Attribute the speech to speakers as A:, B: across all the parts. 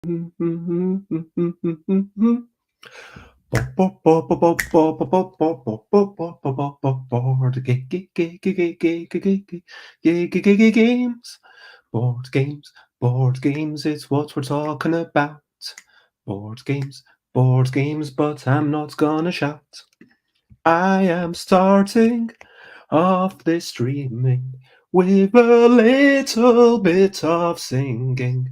A: Games, board games, it's what we're talking about. Board games, but I'm not gonna shout. I am starting off this streaming with a little bit of singing.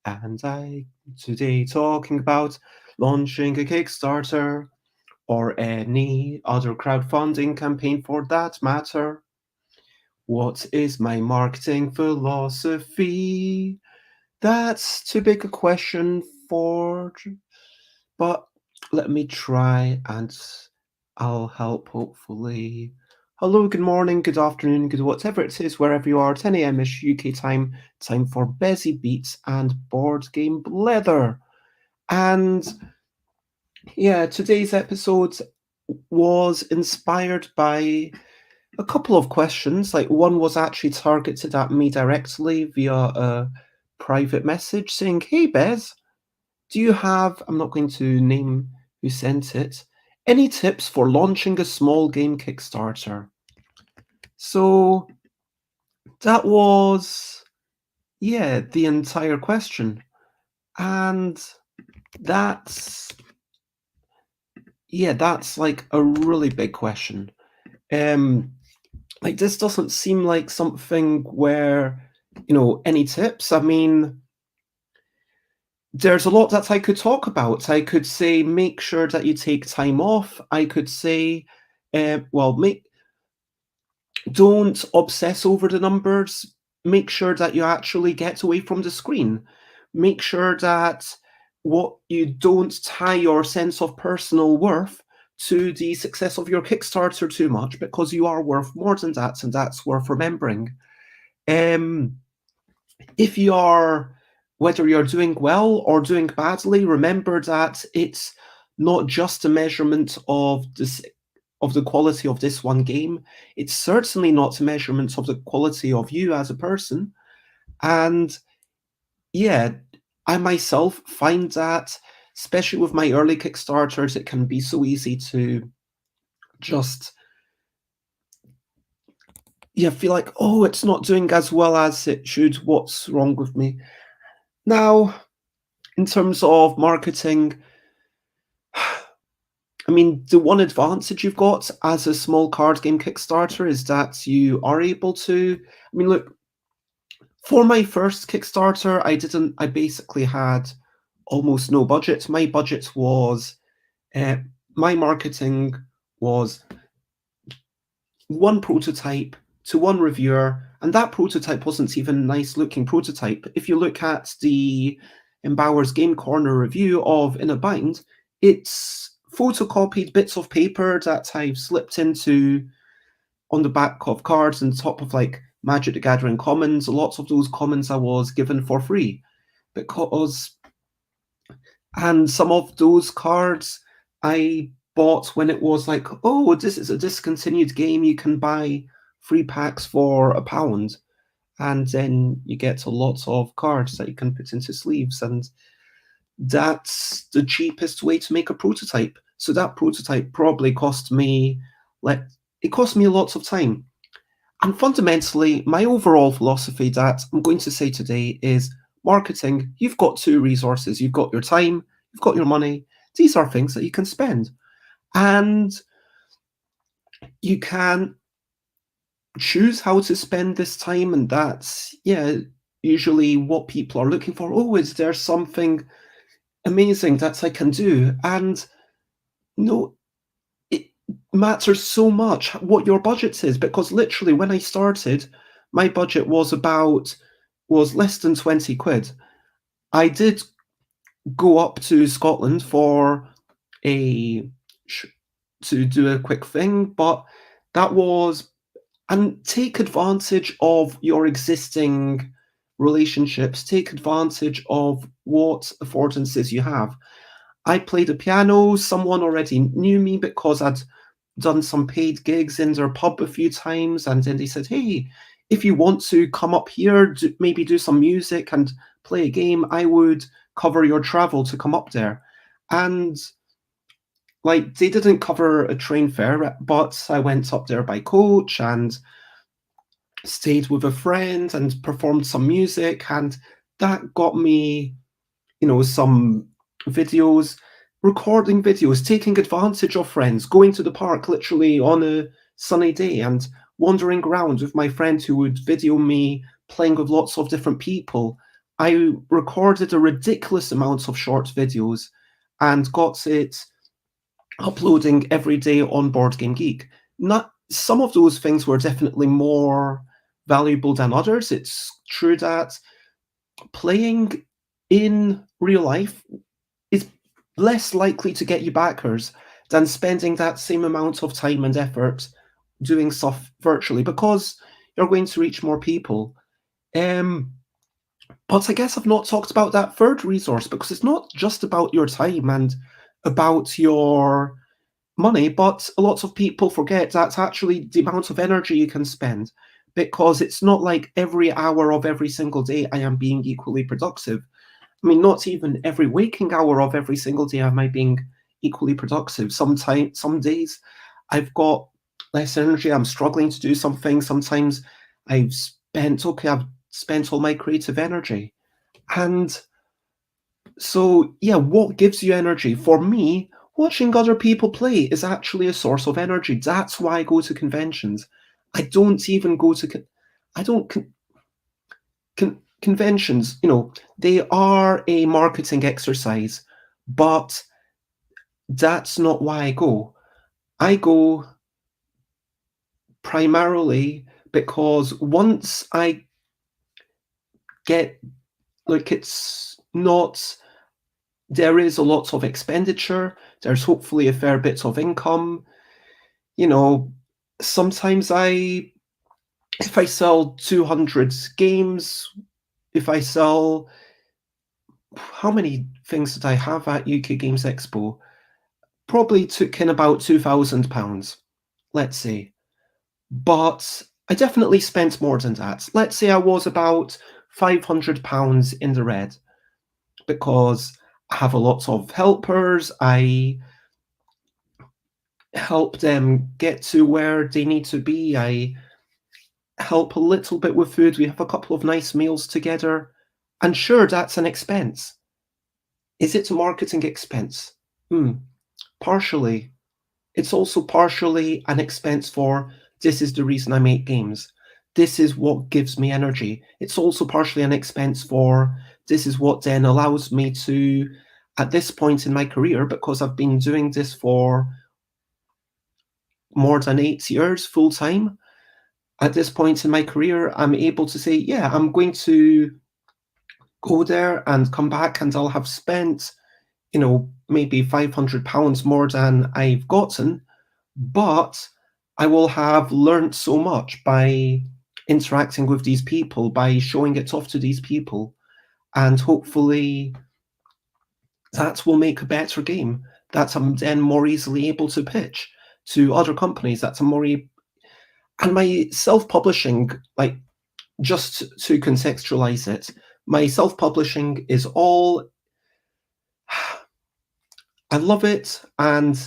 A: And I today talking about launching a Kickstarter or any other crowdfunding campaign for that matter. What is my marketing philosophy? That's too big a question but let me try and I'll help hopefully. Hello, good morning, good afternoon, good whatever it is, wherever you are, 10 a.m.ish UK time, time for Busy Beats and Board Game Blether. And yeah, today's episode was inspired by a couple of questions. Like one was actually targeted at me directly via a private message saying, "Hey Bez, do you have," I'm not going to name who sent it, "any tips for launching a small game Kickstarter?" So that was, yeah, the entire question. And that's, yeah, that's like a really big question. Like this doesn't seem like something where, any tips. I mean, there's a lot that I could talk about. I could say make sure that you take time off. I could say, don't obsess over the numbers. Make sure that you actually get away from the screen. Make sure that what you don't tie your sense of personal worth to the success of your Kickstarter too much, because you are worth more than that, and that's worth remembering. If you are, whether you're doing well or doing badly, remember that it's not just a measurement of the quality of this one game. It's certainly not a measurement of the quality of you as a person. And yeah, I myself find that, especially with my early Kickstarters, it can be so easy to just feel like, oh, it's not doing as well as it should. What's wrong with me? Now, in terms of marketing, I mean, the one advantage you've got as a small card game Kickstarter is that you are able to. I mean, look, for my first Kickstarter, I basically had almost no budget. My budget was, my marketing was one prototype to one reviewer, and that prototype wasn't even a nice looking prototype. If you look at the Embauer's Game Corner review of In a Bind, it's photocopied bits of paper that I've slipped into on the back of cards and top of like Magic the Gathering commons. Lots of those commons I was given for free and some of those cards I bought when it was like, oh, this is a discontinued game, you can buy free packs for £1, and then you get a lot of cards that you can put into sleeves, and that's the cheapest way to make a prototype. So that prototype probably cost me lots of time. And fundamentally, my overall philosophy that I'm going to say today is marketing. You've got two resources. You've got your time, you've got your money. These are things that you can spend. And you can choose how to spend this time. And that's, usually what people are looking for. Oh, is there something amazing that I can do? And no, it matters so much what your budget is, because literally when I started, my budget was less than 20 quid. I did go up to Scotland to do a quick thing, but that was, and take advantage of your existing relationships, take advantage of what affordances you have. I played the piano. Someone already knew me because I'd done some paid gigs in their pub a few times, and then they said, hey, if you want to come up here, maybe do some music and play a game, I would cover your travel to come up there. And like they didn't cover a train fare, but I went up there by coach and stayed with a friend and performed some music, and that got me, some videos, recording videos, taking advantage of friends, going to the park literally on a sunny day and wandering around with my friend who would video me playing with lots of different people. I recorded a ridiculous amount of short videos and got it uploading every day on Board Game Geek. Not some of those things were definitely more valuable than others. It's true that playing in real life is less likely to get you backers than spending that same amount of time and effort doing stuff virtually because you're going to reach more people. Um, but I guess I've not talked about that third resource because it's not just about your time and about your money, but a lot of people forget that's actually the amount of energy you can spend because it's not like every hour of every single day I am being equally productive. I mean, not even every waking hour of every single day am I being equally productive. Sometimes, some days I've got less energy. I'm struggling to do something. Sometimes I've spent all my creative energy. And so, yeah, what gives you energy? For me, watching other people play is actually a source of energy. That's why I go to conventions. I don't even go to, I don't, conventions, they are a marketing exercise, but that's not why I go. I go primarily because once I get, like, it's not, there is a lot of expenditure, there's hopefully a fair bit of income, you know, sometimes if I sell 200 games, if I sell, how many things did I have at UK Games Expo? Probably took in about £2,000, let's say. But I definitely spent more than that. Let's say I was about £500 in the red because I have a lot of helpers. I help them get to where they need to be. I help a little bit with food. We have a couple of nice meals together. And sure, that's an expense. Is it a marketing expense? Partially. It's also partially an expense for this is the reason I make games. This is what gives me energy. It's also partially an expense for this is what then allows me to, at this point in my career, because I've been doing this for more than 8 years full time, at this point in my career, I'm able to say, yeah, I'm going to go there and come back and I'll have spent, maybe £500 more than I've gotten, but I will have learned so much by interacting with these people, by showing it off to these people, and hopefully that will make a better game that I'm then more easily able to pitch to other companies. And my self-publishing, like, just to contextualize it, my self-publishing is all, I love it, and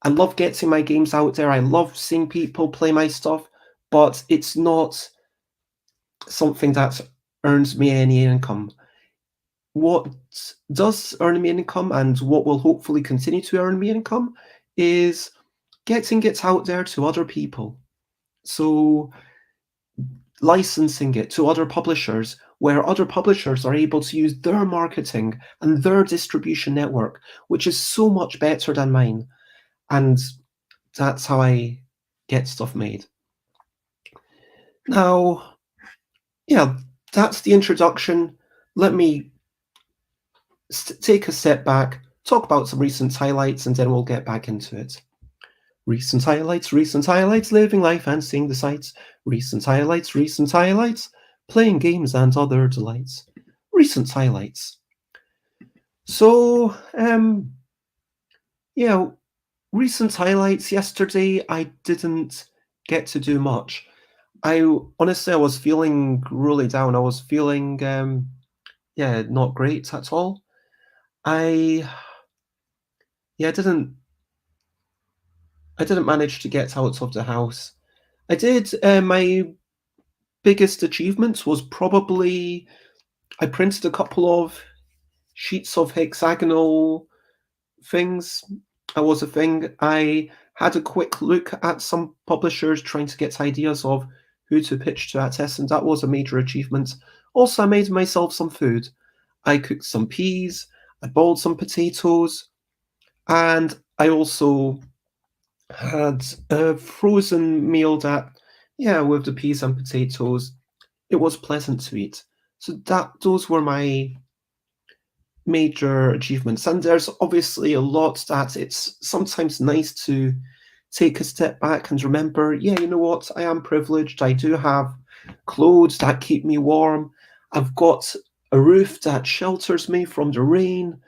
A: I love getting my games out there. I love seeing people play my stuff, but it's not something that earns me any income. What does earn me income and what will hopefully continue to earn me income is getting it out there to other people. So licensing it to other publishers, where other publishers are able to use their marketing and their distribution network, which is so much better than mine. And that's how I get stuff made. Now, yeah, that's the introduction. Let me take a step back, talk about some recent highlights, and then we'll get back into it. Recent highlights, living life and seeing the sights. Recent highlights, playing games and other delights. Recent highlights. So, yeah, recent highlights. Yesterday, I didn't get to do much. I was feeling really down. I was feeling, not great at all. I yeah, I didn't manage to get out of the house. I did. My biggest achievement was probably I printed a couple of sheets of hexagonal things. That was a thing. I had a quick look at some publishers trying to get ideas of who to pitch to at test, and that was a major achievement. Also, I made myself some food. I cooked some peas, I boiled some potatoes, and I also had a frozen meal that, yeah, with the peas and potatoes, it was pleasant to eat. So those were my major achievements. And there's obviously a lot that it's sometimes nice to take a step back and remember, yeah, you know what? I am privileged. I do have clothes that keep me warm. I've got a roof that shelters me from the rain.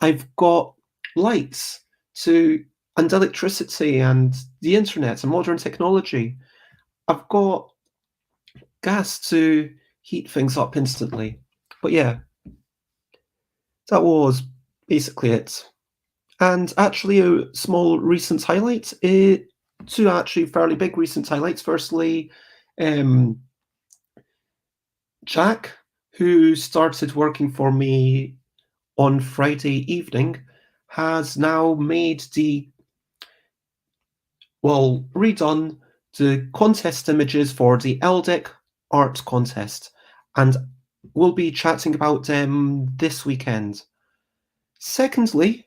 A: I've got lights to and electricity and the internet and modern technology. I've got gas to heat things up instantly. But yeah, that was basically it. And actually, a small recent highlight, two actually fairly big recent highlights. Firstly, um, Jack, who started working for me on Friday evening, has now made redone the contest images for the LDEC art contest, and we'll be chatting about them this weekend. Secondly,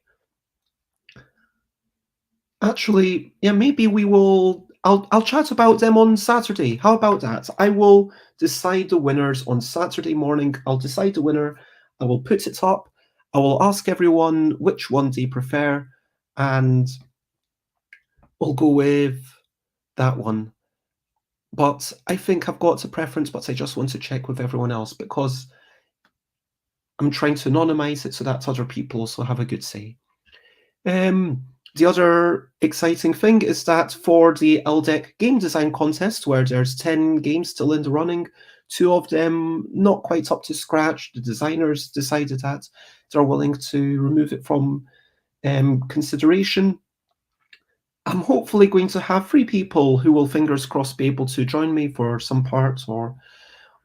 A: actually, yeah, maybe we will. I'll chat about them on Saturday. How about that? I will decide the winners on Saturday morning. I'll decide the winner. I will put it up. I will ask everyone which one they prefer, and we'll go with that one. But I think I've got a preference, but I just want to check with everyone else because I'm trying to anonymize it so that other people also have a good say. The other exciting thing is that for the LDEC game design contest, where there's 10 games still in the running, two of them not quite up to scratch, the designers decided that they're willing to remove it from consideration. I'm hopefully going to have three people who will, fingers crossed, be able to join me for some parts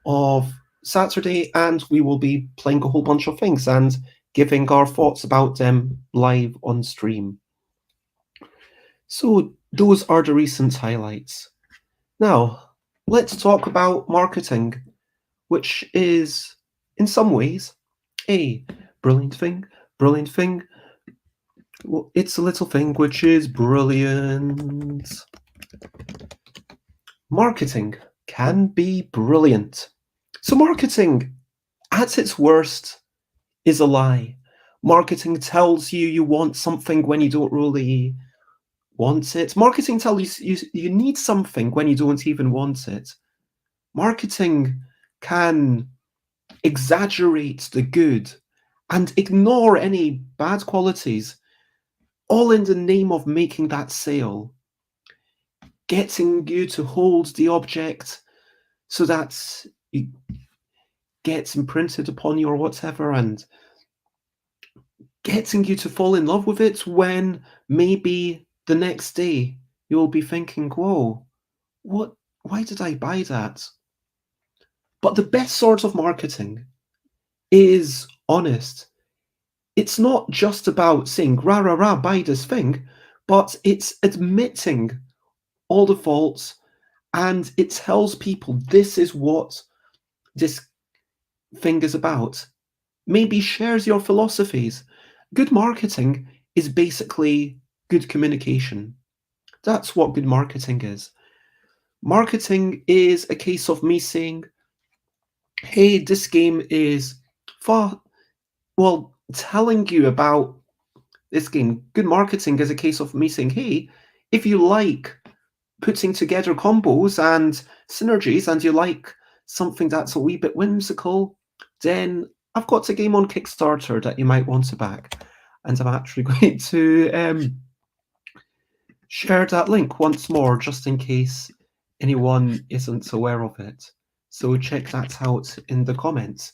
A: of Saturday, and we will be playing a whole bunch of things and giving our thoughts about them live on stream. So those are the recent highlights. Now, let's talk about marketing, which is, in some ways, a brilliant thing. Brilliant thing. Well, it's a little thing which is brilliant. Marketing can be brilliant. So marketing, at its worst, is a lie. Marketing tells you you want something when you don't really want it. Marketing tells you need something when you don't even want it. Marketing can exaggerate the good and ignore any bad qualities, all in the name of making that sale, getting you to hold the object so that it gets imprinted upon you or whatever, and getting you to fall in love with it when maybe the next day you'll be thinking, whoa, why did I buy that? But the best sort of marketing is honest. It's not just about saying, rah, rah, rah, buy this thing, but it's admitting all the faults, and it tells people this is what this thing is about. Maybe shares your philosophies. Good marketing is basically good communication. That's what good marketing is. Marketing is a case of me saying, hey, this game is far, telling you about this game. Good marketing is a case of me saying, hey, if you like putting together combos and synergies and you like something that's a wee bit whimsical, then I've got a game on Kickstarter that you might want to back. And I'm actually going to share that link once more, just in case anyone isn't aware of it. So check that out in the comments.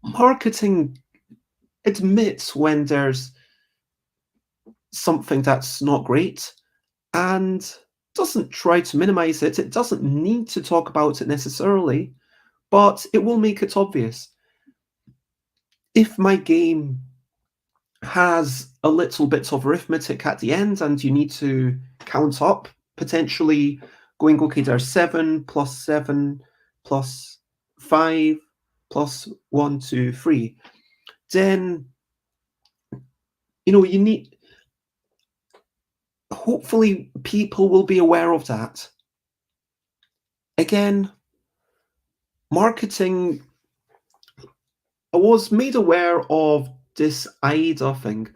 A: Marketing admit when there's something that's not great and doesn't try to minimize it. It doesn't need to talk about it necessarily, but it will make it obvious. If my game has a little bit of arithmetic at the end and you need to count up, potentially going, okay, there's 7 plus 7 plus 5 plus 1, 2, 3, then, you need, hopefully people will be aware of that. Again, marketing, I was made aware of this AIDA thing: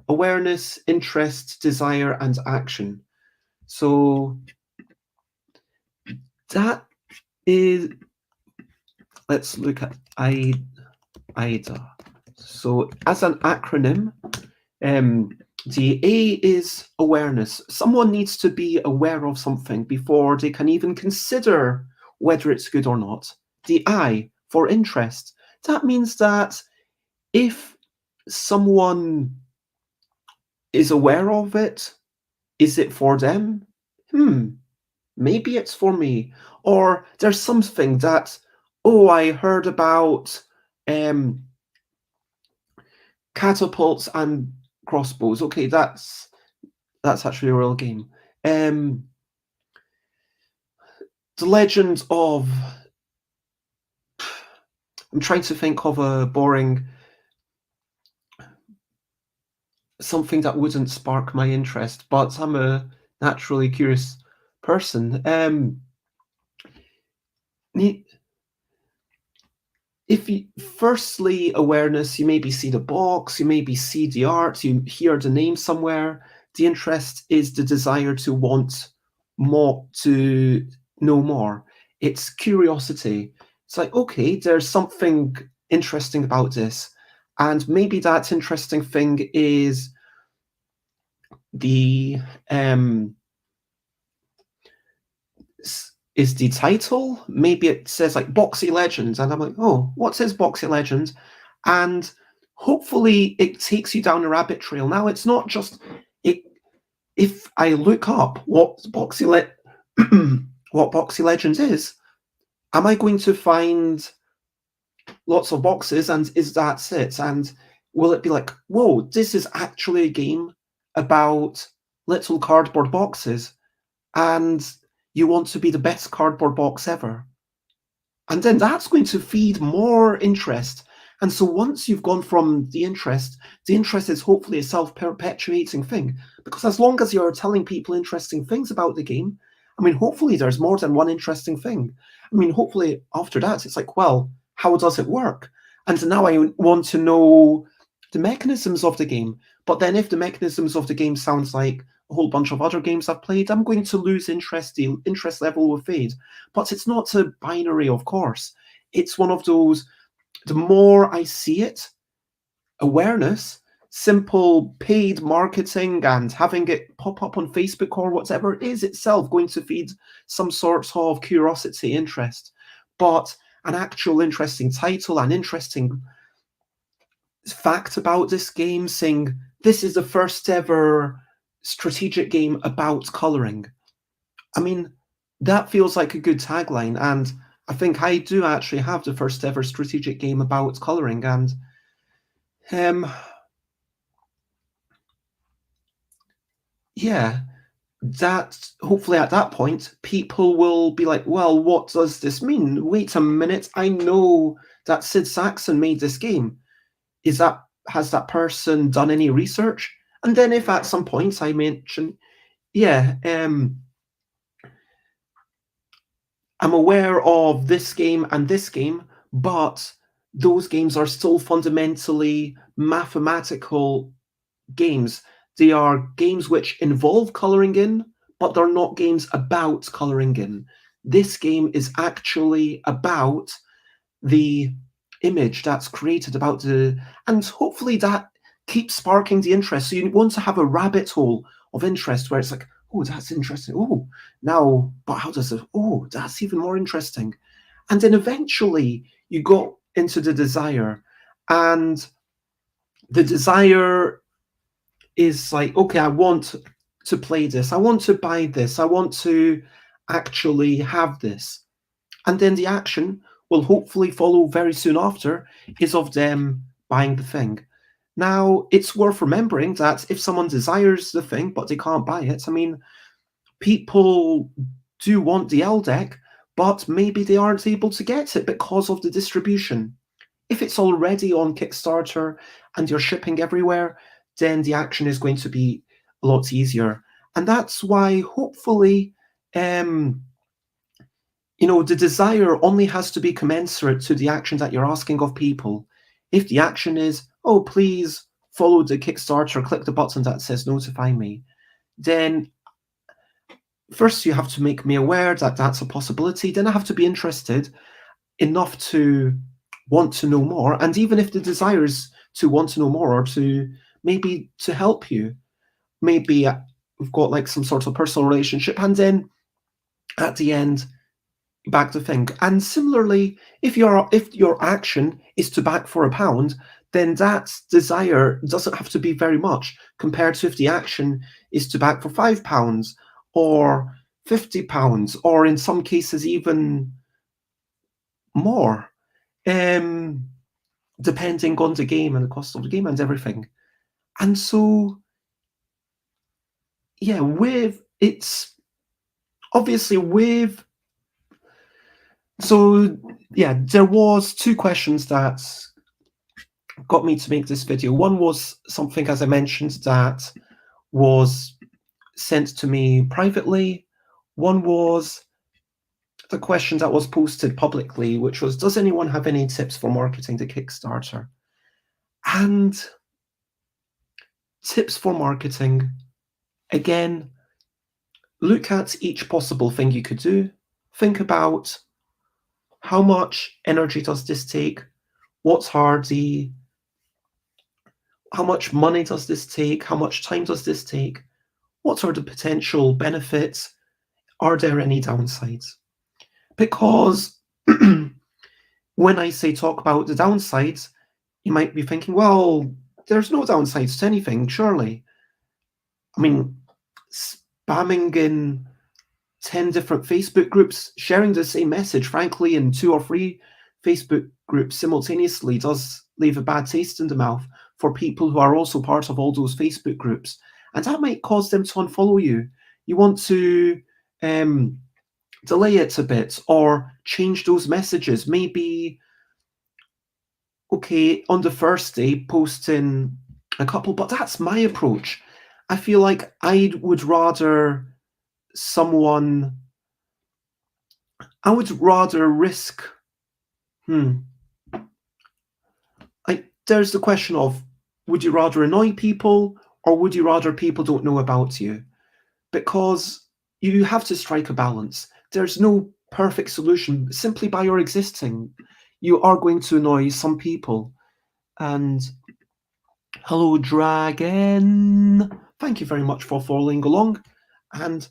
A: awareness, interest, desire, and action. So that is, let's look at AIDA. So as an acronym, the A is awareness. Someone needs to be aware of something before they can even consider whether it's good or not. The I, for interest. That means that if someone is aware of it, is it for them? Maybe it's for me. Or there's something that, oh, I heard about catapults and crossbows. Okay, that's actually a real game. The Legend of... I'm trying to think of a boring... something that wouldn't spark my interest, but I'm a naturally curious person. If you, firstly, awareness, you maybe see the box, you maybe see the art, you hear the name somewhere. The interest is the desire to want more, to know more. It's curiosity. It's like, okay, there's something interesting about this. And maybe that interesting thing is the title. Maybe it says like Boxy Legends, and I'm like, oh, what says Boxy Legends? And hopefully it takes you down a rabbit trail. Now, it's not just it. If I look up what Boxy Legends is, am I going to find lots of boxes, and is that it? And will it be like, whoa, this is actually a game about little cardboard boxes, and you want to be the best cardboard box ever? And then that's going to feed more interest. And so once you've gone from the interest is hopefully a self-perpetuating thing. Because as long as you're telling people interesting things about the game, I mean, hopefully there's more than one interesting thing. I mean, hopefully after that, it's like, well, how does it work? And now I want to know the mechanisms of the game. But then if the mechanisms of the game sounds like a whole bunch of other games I've played, I'm going to lose interest. The interest level will fade. But it's not a binary, of course. It's one of those, the more I see it, awareness, simple paid marketing and having it pop up on Facebook or whatever is itself going to feed some sort of curiosity, interest. But an actual interesting title, an interesting fact about this game, saying this is the first ever strategic game about coloring. I mean, that feels like a good tagline, and I think I do actually have the first ever strategic game about coloring, and yeah, that hopefully at that point people will be like, well, what does this mean? Wait a minute, I know that Sid Saxon made this game. Has that person done any research? And then if at some point I mention, I'm aware of this game and this game, but those games are still fundamentally mathematical games. They are games which involve coloring in, but they're not games about coloring in. This game is actually about the image that's created, about and hopefully that keeps sparking the interest. So you want to have a rabbit hole of interest where it's like, oh, that's interesting. Oh, now, but how does it? Oh, that's even more interesting. And then eventually you go into the desire, and The desire is like, okay, I want to play this, I want to buy this, I want to actually have this. And then the action will hopefully follow very soon after is of them buying the thing. Now, it's worth remembering that if someone desires the thing but they can't buy it, I mean, people do want the L deck, but maybe they aren't able to get it because of the distribution. If it's already on Kickstarter and you're shipping everywhere, then the action is going to be a lot easier. And that's why hopefully um, the desire only has to be commensurate to the action that you're asking of people. If the action is, oh, please follow the Kickstarter, click the button that says notify me, then first you have to make me aware that that's a possibility. Then I have to be interested enough to want to know more. And even if the desire is to want to know more or to maybe to help you, maybe we've got like some sort of personal relationship, and then at the end, back the thing. And similarly, if your action is to back for £1, then that desire doesn't have to be very much compared to if the action is to back for £5 or £50, or in some cases even more, depending on the game and the cost of the game and everything. And so, yeah, with it's obviously with so yeah, there was two questions that got me to make this video. One was something, as I mentioned, that was sent to me privately. One was the question that was posted publicly, which was, does anyone have any tips for marketing the Kickstarter? And tips for marketing, again, look at each possible thing you could do. Think about how much energy does this take? What's hardy? How much money does this take? How much time does this take? What are the potential benefits? Are there any downsides? Because when I say talk about the downsides, you might be thinking, well, there's no downsides to anything, surely. I mean, spamming in 10 different Facebook groups, sharing the same message, frankly, in 2 or 3 Facebook groups simultaneously does leave a bad taste in the mouth for people who are also part of all those Facebook groups. And that might cause them to unfollow you. You want to delay it a bit or change those messages. Maybe, okay, on the first day, post in a couple, but that's my approach. I feel like I would rather risk. There's the question of, would you rather annoy people or would you rather people don't know about you? Because you have to strike a balance. There's no perfect solution. Simply by your existing, you are going to annoy some people. And hello, Dragon. Thank you very much for following along. And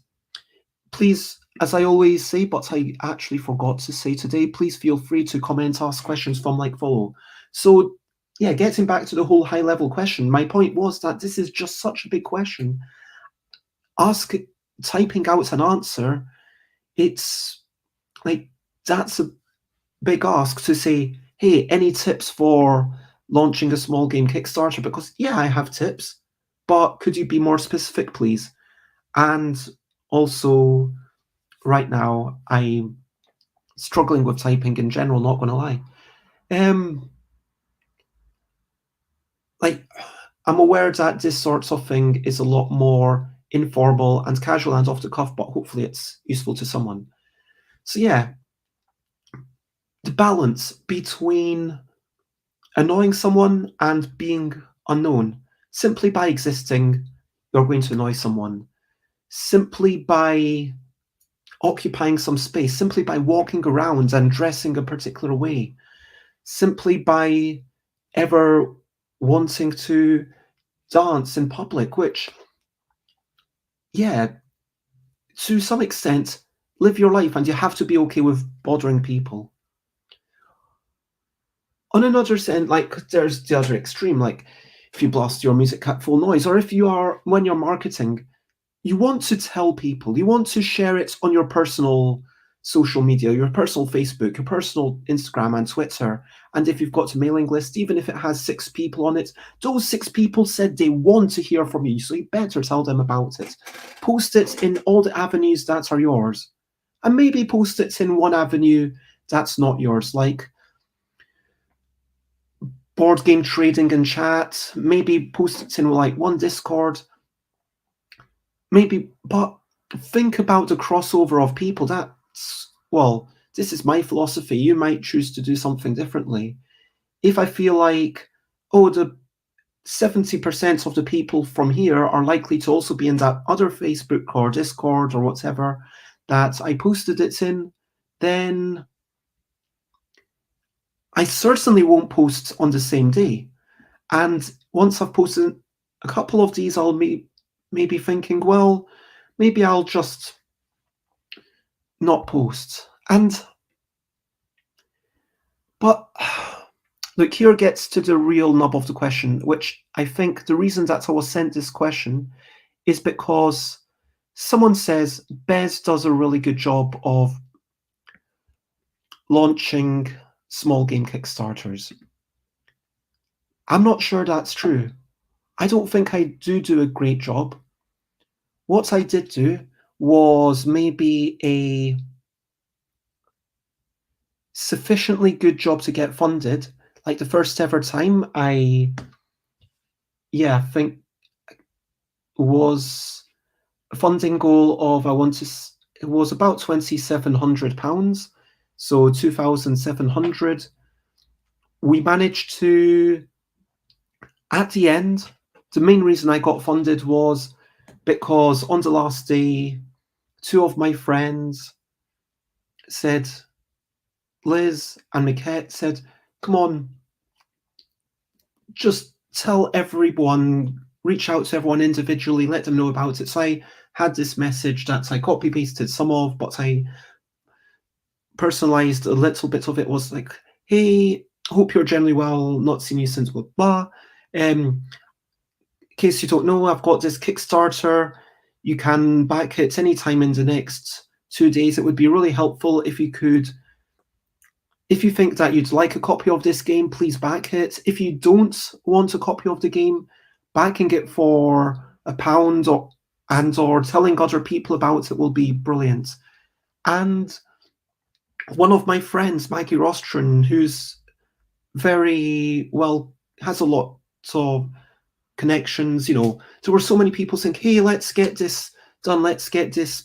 A: please, as I always say, but I actually forgot to say today, please feel free to comment, ask questions from like, follow. So yeah, getting back to the whole high level question, my point was that this is just such a big question. Typing out an answer, it's like, that's a big ask to say, hey, any tips for launching a small game Kickstarter? Because yeah, I have tips, but could you be more specific, please? And also, right now, I'm struggling with typing in general, not going to lie. I'm aware that this sort of thing is a lot more informal and casual and off the cuff, but hopefully it's useful to someone. So yeah, the balance between annoying someone and being unknown. Simply by existing, you're going to annoy someone. Simply by occupying some space, simply by walking around and dressing a particular way, simply by ever wanting to dance in public, which, yeah, to some extent, live your life and you have to be okay with bothering people. On another sense, like, there's the other extreme, like, if you blast your music at full noise, or if you are, when you're marketing, you want to tell people, you want to share it on your personal social media, your personal Facebook, your personal Instagram and Twitter. And if you've got a mailing list, even if it has 6 people on it, those 6 people said they want to hear from you. So you better tell them about it. Post it in all the avenues that are yours. And maybe post it in one avenue that's not yours, like board game trading and chat. Maybe post it in like one Discord. Maybe, but think about the crossover of people. That's, well, this is my philosophy. You might choose to do something differently. If I feel like, oh, the 70% of the people from here are likely to also be in that other Facebook or Discord or whatever that I posted it in, then I certainly won't post on the same day. And once I've posted a couple of these, I'll maybe thinking, well, maybe I'll just not post. But look, here gets to the real nub of the question, which I think the reason that I was sent this question is because someone says Bez does a really good job of launching small game Kickstarters. I'm not sure that's true. I don't think I do a great job. What I did do was maybe a sufficiently good job to get funded. Like the first ever time I think was a funding goal of, it was about £2,700, so 2,700. We managed to, at the end, the main reason I got funded was because on the last day, 2 of my friends said, Liz and Miquette said, come on, just tell everyone, reach out to everyone individually, let them know about it. So I had this message that I copy pasted some of, but I personalized a little bit of it. Was like, hey, hope you're generally well, not seen you since blah blah. In case you don't know, I've got this Kickstarter. You can back it anytime in the next 2 days. It would be really helpful if you could. If you think that you'd like a copy of this game, please back it. If you don't want a copy of the game, backing it for £1 or telling other people about it will be brilliant. And one of my friends, Maggie Rostron, who's very well, has a lot of connections, there were so many people saying, hey, let's get this done, let's get this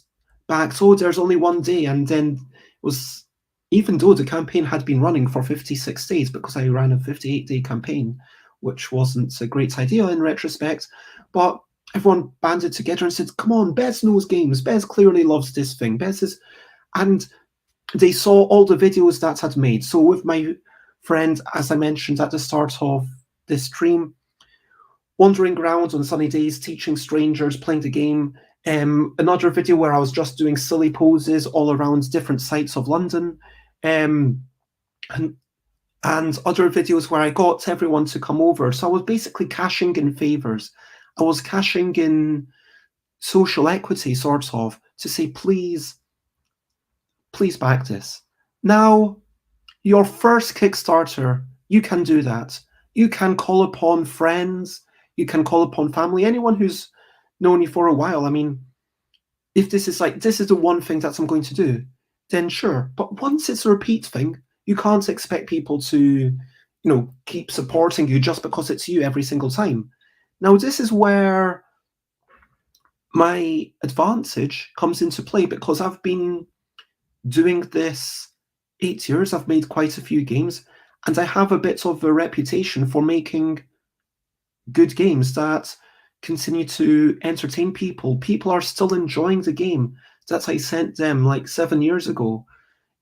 A: back. So there's only 1 day. And then it was, even though the campaign had been running for 56 days, because I ran a 58-day campaign, which wasn't a great idea in retrospect, but everyone banded together and said, come on, Bez knows games. Bez clearly loves this thing. Bez is... And they saw all the videos that I'd made. So with my friend, as I mentioned at the start of this stream, wandering around on sunny days, teaching strangers, playing the game. Another video where I was just doing silly poses all around different sites of London. And other videos where I got everyone to come over. So I was basically cashing in favors. I was cashing in social equity, sort of, to say, please back this. Now, your first Kickstarter, you can do that. You can call upon friends, you can call upon family, anyone who's known you for a while. I mean, if this is the one thing that I'm going to do, then sure. But once it's a repeat thing, you can't expect people to, keep supporting you just because it's you every single time. Now, this is where my advantage comes into play, because I've been doing this 8 years. I've made quite a few games, and I have a bit of a reputation for making good games that continue to entertain people. People are still enjoying the game that I sent them like 7 years ago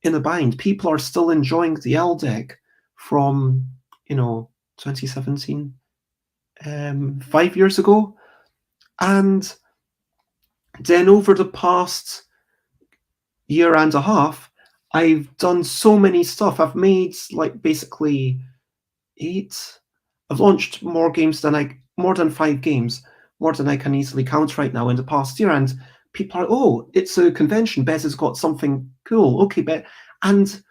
A: in a bind. People are still enjoying the L deck from 2017, 5 years ago. And then over the past year and a half, I've done so many stuff. I've made like basically 8. I've launched more than 5 games, more than I can easily count right now in the past year. And people are, oh, it's a convention. Bez has got something cool. Okay, Bet. And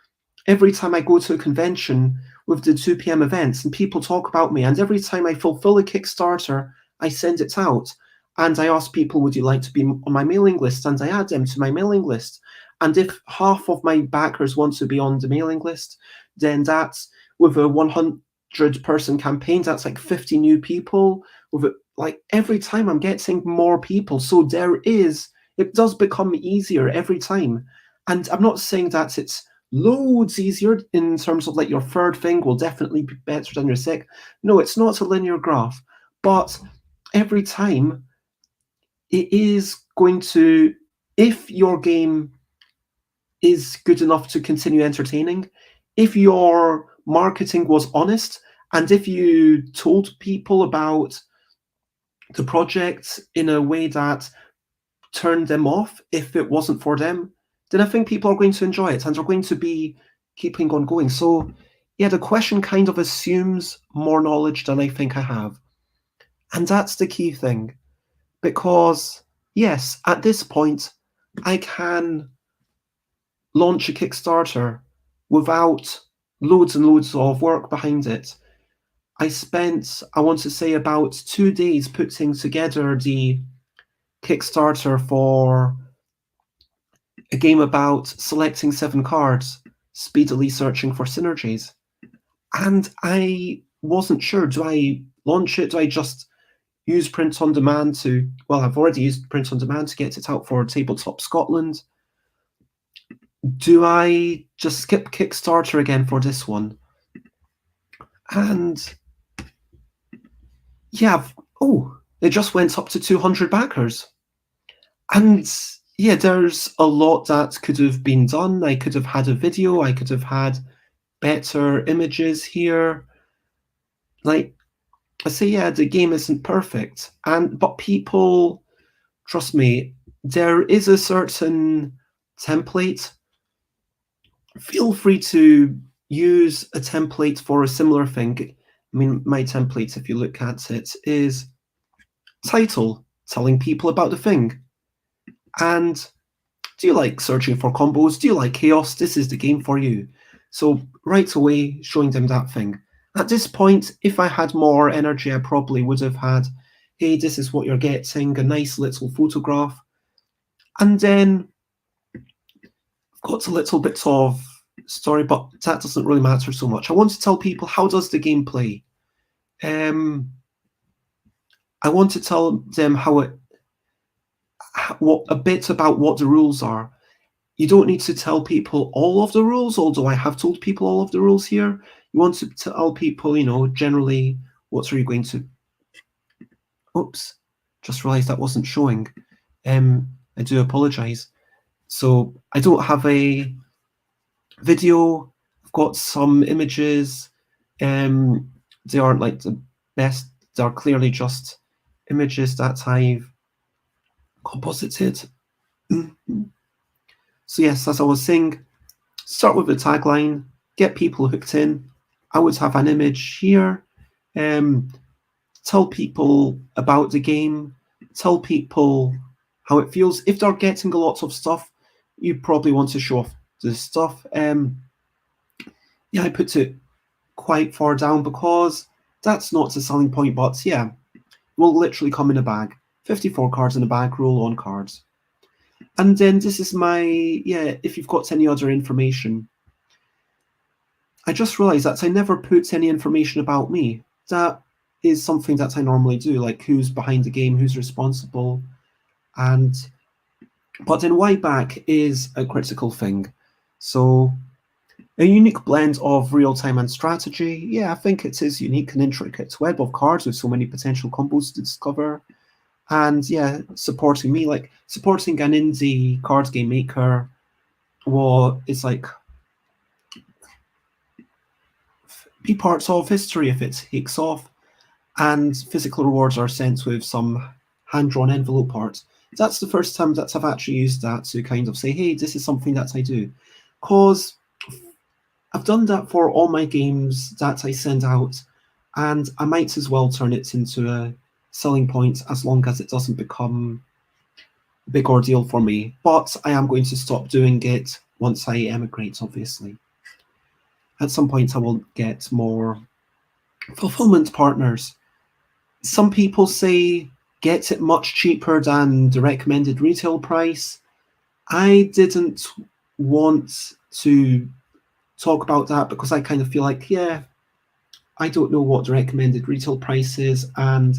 A: every time I go to a convention with the 2 p.m. events and people talk about me, and every time I fulfill a Kickstarter, I send it out. And I ask people, would you like to be on my mailing list? And I add them to my mailing list. And if half of my backers want to be on the mailing list, then that's with a 100-person campaign, that's like 50 new people. With it, like every time I'm getting more people. So it does become easier every time. And I'm not saying that it's loads easier in terms of like your third thing will definitely be better than your second. No, it's not a linear graph, but every time it is going to, if your game is good enough to continue entertaining, if your marketing was honest, and if you told people about the project in a way that turned them off if it wasn't for them, then I think people are going to enjoy it and they're going to be keeping on going. So, yeah, the question kind of assumes more knowledge than I think I have. And that's the key thing. Because, yes, at this point, I can launch a Kickstarter without loads and loads of work behind it. I spent, I want to say, about 2 days putting together the Kickstarter for a game about selecting 7 cards, speedily searching for synergies. And I wasn't sure, do I launch it? Do I just use print on demand to, well, I've already used print on demand to get it out for Tabletop Scotland. Do I just skip Kickstarter again for this one? And yeah, it just went up to 200 backers. And yeah, there's a lot that could have been done. I could have had a video, I could have had better images here. Like I say, yeah, the game isn't perfect. But people, trust me, there is a certain template. Feel free to use a template for a similar thing. I mean, my template, if you look at it, is title, telling people about the thing. And do you like searching for combos? Do you like chaos? This is the game for you. So right away, showing them that thing. At this point, if I had more energy, I probably would have had, hey, this is what you're getting, a nice little photograph. And then I've got a little bit of story, but that doesn't really matter so much. I want to tell people, how does the game play? I want to tell them a bit about what the rules are. You don't need to tell people all of the rules, although I have told people all of the rules here. You want to tell people, generally, what are you going to... Oops, just realized that wasn't showing. I do apologize. So I don't have a video. I've got some images. They aren't like the best. They're clearly just images that I've composited. So yes, as I was saying, start with a tagline, get people hooked in. I would have an image here. Tell people about the game. Tell people how it feels. If they're getting a lot of stuff, you probably want to show off the stuff. Yeah, I put it quite far down because that's not the selling point, but yeah, will literally come in a bag. 54 cards in a bag, roll on cards. And then this is if you've got any other information. I just realized that I never put any information about me. That is something that I normally do, like who's behind the game, who's responsible. But then why back is a critical thing. So a unique blend of real-time and strategy. Yeah, I think it is unique and intricate web of cards with so many potential combos to discover. And yeah, supporting me, like supporting an indie card game maker, it's like be part of history if it takes off, and physical rewards are sent with some hand-drawn envelope art. That's the first time that I've actually used that to kind of say, hey, this is something that I do. Because I've done that for all my games that I send out, and I might as well turn it into a selling point as long as it doesn't become a big ordeal for me. But I am going to stop doing it once I emigrate, obviously. At some point, I will get more fulfillment partners. Some people say get it much cheaper than the recommended retail price. I didn't want to talk about that because I kind of feel like, yeah, I don't know what the recommended retail price is. And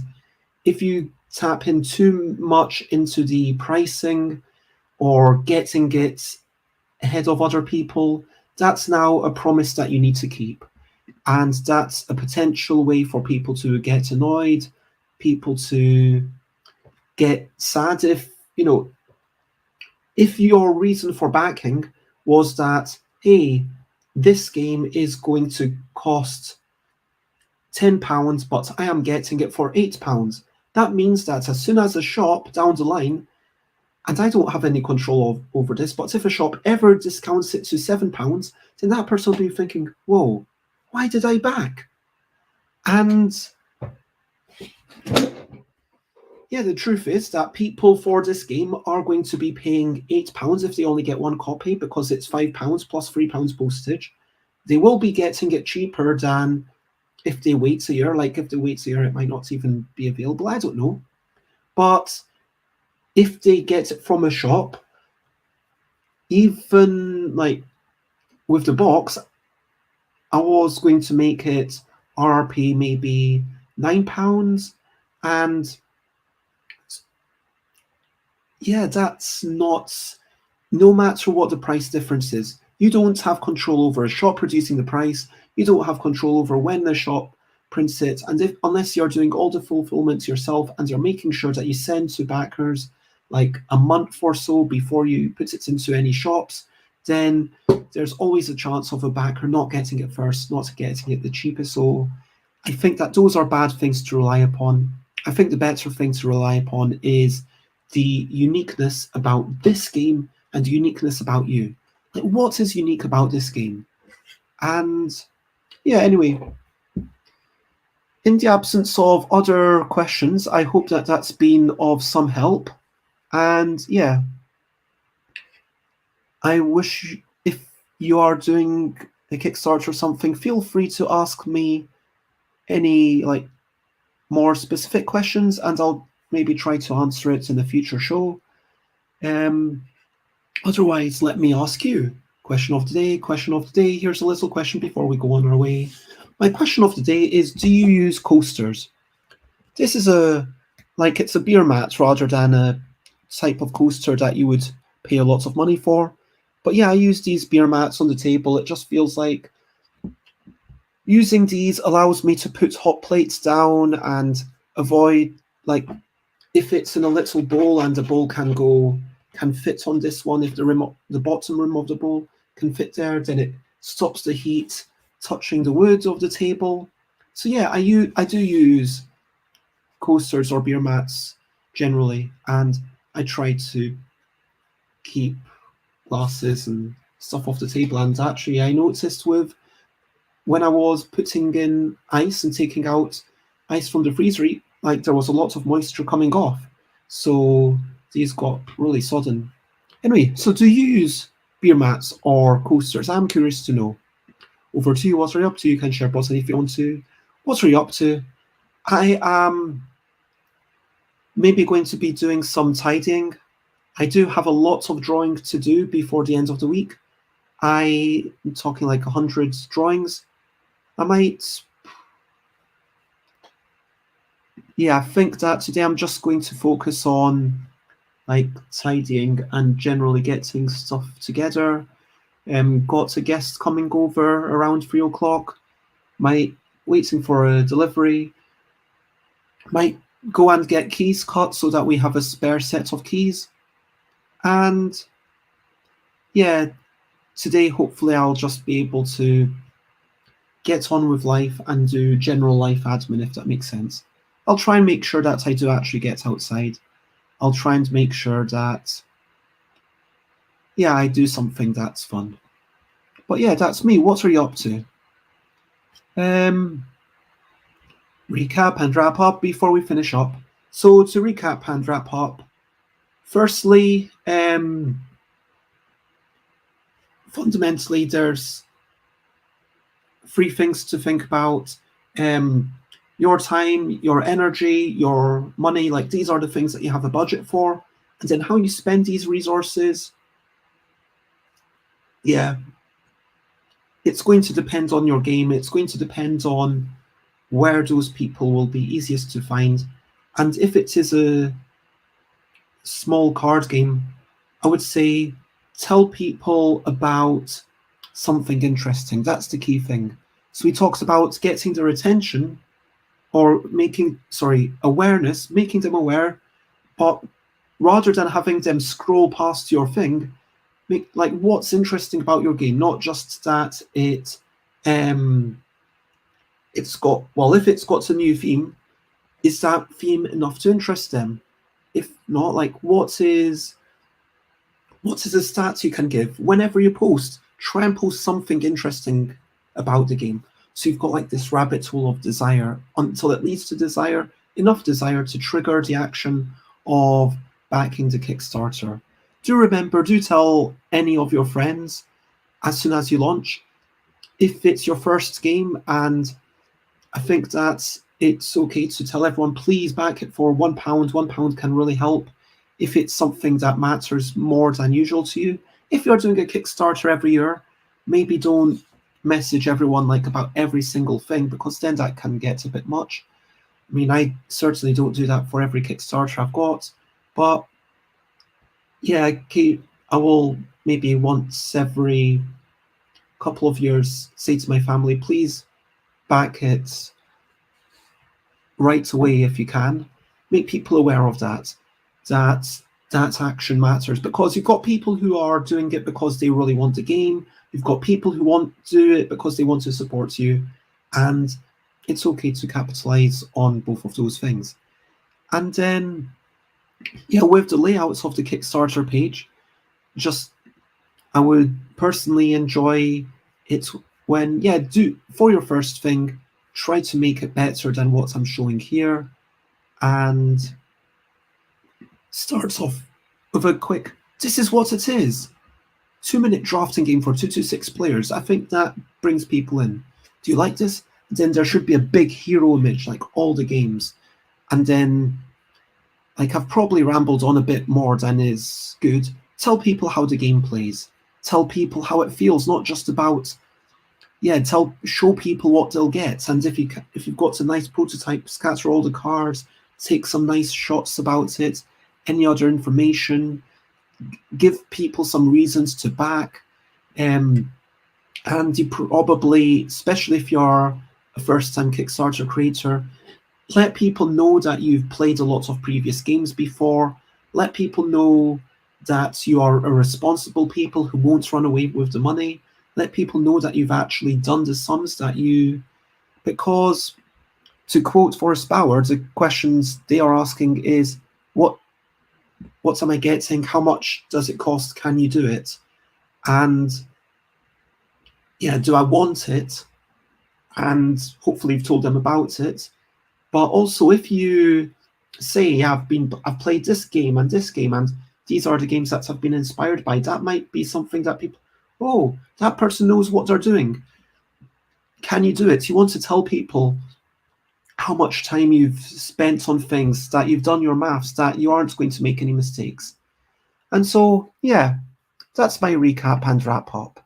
A: if you tap in too much into the pricing or getting it ahead of other people, that's now a promise that you need to keep. And that's a potential way for people to get annoyed, people to get sad if your reason for backing was that, hey, this game is going to cost £10, but I am getting it for £8. That means that as soon as a shop down the line, and I don't have any control over this, but if a shop ever discounts it to £7, then that person will be thinking, whoa, why did I back? And yeah, the truth is that people for this game are going to be paying £8 if they only get one copy because it's £5 plus £3 postage. They will be getting it cheaper than if they wait a year. Like if they wait a year, it might not even be available. I don't know. But if they get it from a shop, even like with the box, I was going to make it RRP maybe £9, and yeah, that's not, no matter what the price difference is, you don't have control over a shop producing the price. You don't have control over when the shop prints it. And unless you're doing all the fulfillments yourself and you're making sure that you send to backers like a month or so before you put it into any shops, then there's always a chance of a backer not getting it first, not getting it the cheapest. So I think that those are bad things to rely upon. I think the better thing to rely upon is the uniqueness about this game and the uniqueness about you. Like, what is unique about this game? And yeah, anyway, in the absence of other questions, I hope that that's been of some help. And yeah, I wish if you are doing a Kickstarter or something, feel free to ask me any like more specific questions, and I'll maybe try to answer it in a future show. Otherwise, let me ask you. Question of the day, question of the day. Here's a little question before we go on our way. My question of the day is, do you use coasters? This is it's a beer mat rather than a type of coaster that you would pay a lot of money for. But yeah, I use these beer mats on the table. It just feels like using these allows me to put hot plates down and avoid, like, if it's in a little bowl and the bowl can fit on this one, if the bottom rim of the bowl can fit there, then it stops the heat touching the wood of the table. So yeah, I do use coasters or beer mats generally, and I try to keep glasses and stuff off the table. And actually, I noticed when I was putting in ice and taking out ice from the freezer, like there was a lot of moisture coming off. So these got really sodden. Anyway, so do you use beer mats or coasters? I'm curious to know. Over to you. What are you up to? You can share button if you want to. What are you up to? I am maybe going to be doing some tidying. I do have a lot of drawing to do before the end of the week. I'm talking like 100 drawings. I think that today I'm just going to focus on like tidying and generally getting stuff together. Got a guest coming over around 3 o'clock. Waiting for a delivery. Might go and get keys cut so that we have a spare set of keys. And yeah, today hopefully I'll just be able to get on with life and do general life admin, if that makes sense. I'll try and make sure that I do actually get outside. I'll try and make sure that, yeah, I do something that's fun. But yeah, that's me. What are you up to? recap and wrap up before we finish up. So to recap and wrap up, firstly, fundamentally, there's three things to think about. Your time, your energy, your money, like these are the things that you have a budget for. And then how you spend these resources, yeah, it's going to depend on your game. It's going to depend on where those people will be easiest to find. And if it is a small card game, I would say tell people about something interesting. That's the key thing. So he talks about getting their attention or awareness, making them aware, but rather than having them scroll past your thing, make like what's interesting about your game, not just that it's got, well, if it's got a new theme, is that theme enough to interest them? If not, like what is a stats you can give whenever you post? Try and post something interesting about the game. So you've got like this rabbit hole of desire until it leads to desire, enough desire to trigger the action of backing the Kickstarter. Do remember, do tell any of your friends as soon as you launch. If it's your first game, and I think that it's okay to tell everyone, please back it for £1. £1 can really help if it's something that matters more than usual to you. If you're doing a Kickstarter every year, maybe don't message everyone like about every single thing, because then that can get a bit much. I mean, I certainly don't do that for every Kickstarter I've got, but yeah, I will maybe once every couple of years say to my family, please back it right away if you can. Make people aware of that action matters, because you've got people who are doing it because they really want the game. You've got people who want to do it because they want to support you, and it's okay to capitalize on both of those things. And then, yeah, with the layouts of the Kickstarter page, I would personally enjoy it when, do for your first thing, try to make it better than what I'm showing here, and starts off with a quick, this is what it is. 2-minute drafting game for 2 to 6 players. I think that brings people in. Do you like this? Then there should be a big hero image like all the games. And then, like, I've probably rambled on a bit more than is good. Tell people how the game plays. Tell people how it feels, not just about, show people what they'll get. And if you've got a nice prototype, scatter all the cards, take some nice shots about it, any other information, give people some reasons to back. And you probably, especially if you're a first-time Kickstarter creator, let people know that you've played a lot of previous games before. Let people know that you are a responsible people who won't run away with the money. Let people know that you've actually done the sums because, to quote Forrest Bauer, the questions they are asking is, what am I getting? How much does it cost? Can you do it? And do I want it? And hopefully you've told them about it. But also, if you say, I've played this game, and these are the games that I've been inspired by, that might be something that people, that person knows what they're doing. Can you do it? You want to tell people how much time you've spent on things, that you've done your maths, that you aren't going to make any mistakes. And so, that's my recap and wrap up.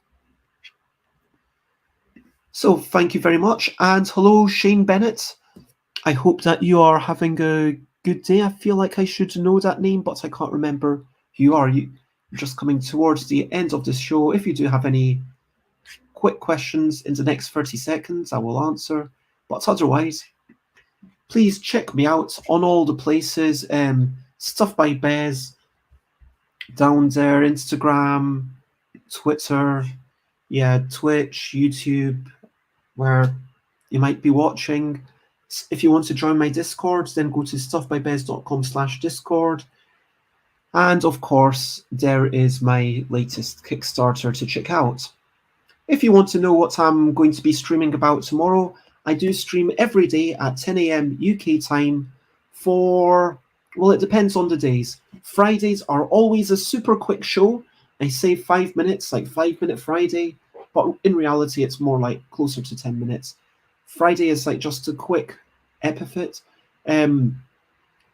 A: So thank you very much. And hello, Shane Bennett. I hope that you are having a good day. I feel like I should know that name, but I can't remember who you are. You're just coming towards the end of this show. If you do have any quick questions in the next 30 seconds, I will answer. But otherwise, please check me out on all the places. Stuff by Bez down there, Instagram, Twitter, Twitch, YouTube, where you might be watching. If you want to join my Discord, then go to stuffbybez.com/Discord. And of course, there is my latest Kickstarter to check out. If you want to know what I'm going to be streaming about tomorrow, I do stream every day at 10 a.m. UK time for, well, it depends on the days. Fridays are always a super quick show. I say 5 minutes, like 5 Minute Friday, but in reality, it's more like closer to 10 minutes. Friday is like just a quick epithet.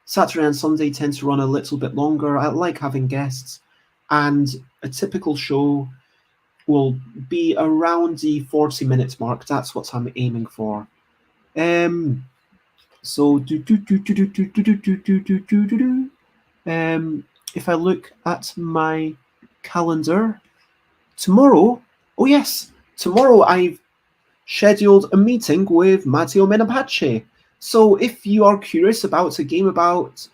A: Saturday and Sunday tend to run a little bit longer. I like having guests, and a typical show will be around the 40 minutes mark. That's what I'm aiming for. So if I look at my calendar, tomorrow, oh yes, tomorrow I've scheduled a meeting with Matteo Menapace. So if you are curious about a game about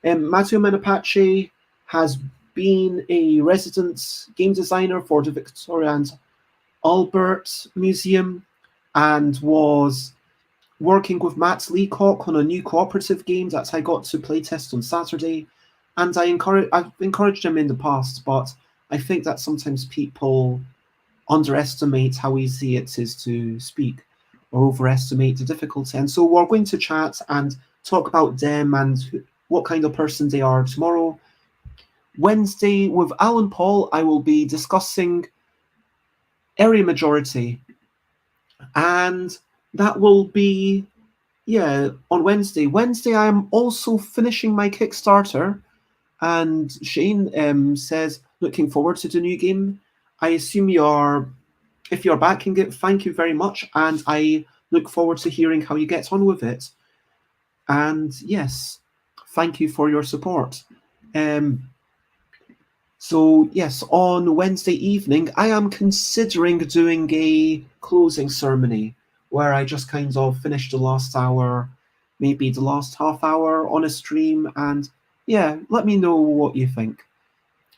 A: Matteo Menapace has been a resident game designer for the Victoria and Albert Museum and was working with Matt Leacock on a new cooperative game that I got to playtest on Saturday. And I've encouraged him in the past, but I think that sometimes people underestimate how easy it is to speak or overestimate the difficulty. And so we're going to chat and talk about them and what kind of person they are tomorrow. Wednesday, with Alan Paul, I will be discussing area majority. And that will be, on Wednesday. Wednesday, I'm also finishing my Kickstarter. And Shane says, looking forward to the new game. I assume if you're backing it, thank you very much. And I look forward to hearing how you get on with it. And yes, thank you for your support. So yes, on Wednesday evening, I am considering doing a closing ceremony where I just kind of finish the last hour, maybe the last half hour on a stream, and yeah, let me know what you think.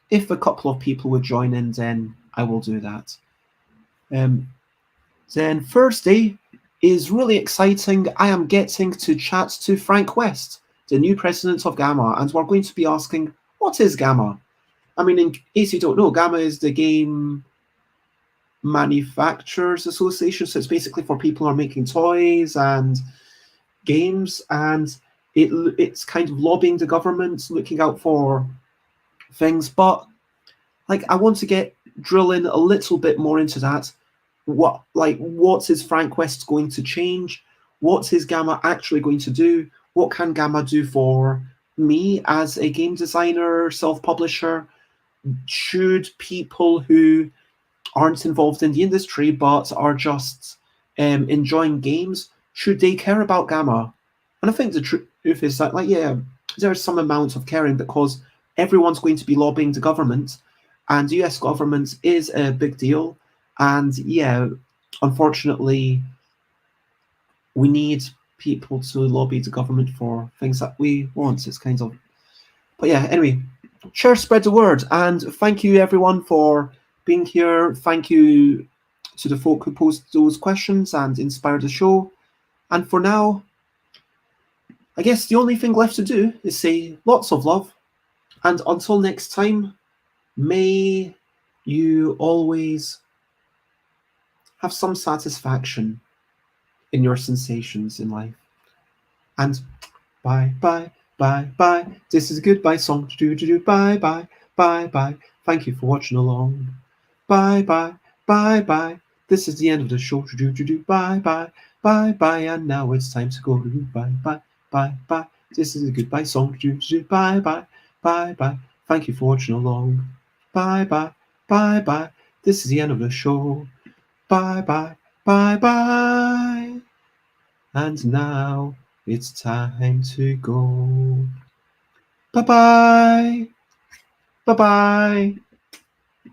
A: If a couple of people would join in, then I will do that. Then Thursday is really exciting. I am getting to chat to Frank West, the new president of Gamma, and we're going to be asking, what is Gamma? I mean, in case you don't know, Gamma is the Game Manufacturers Association, so it's basically for people who are making toys and games, and it's kind of lobbying the government, looking out for things. But like, I want to drill in a little bit more into that. What is Frank West going to change? What is Gamma actually going to do? What can Gamma do for me as a game designer, self-publisher? Should people who aren't involved in the industry but are just enjoying games, should they care about Gamma? And I think the truth is that, there's some amount of caring because everyone's going to be lobbying the government, and the US government is a big deal. And yeah, unfortunately, we need people to lobby the government for things that we want. It's kind of, but yeah, anyway, share, spread the word, and thank you everyone for being here. Thank you to the folk who posed those questions and inspired the show. And for now, I guess the only thing left to do is say lots of love, and until next time, may you always have some satisfaction in your sensations in life. And bye, bye, bye, bye. This is a goodbye song. Bye, bye, bye, bye. Thank you for watching along. Bye, bye, bye, bye. This is the end of the show. Bye, bye, bye, bye. And now it's time to go. Bye, bye, bye, bye. This is a goodbye song. Bye, bye, bye, bye. Thank you for watching along. Bye, bye, bye, bye. This is the end of the show. Bye, bye, bye, bye. And now it's time to go. Bye-bye. Bye-bye.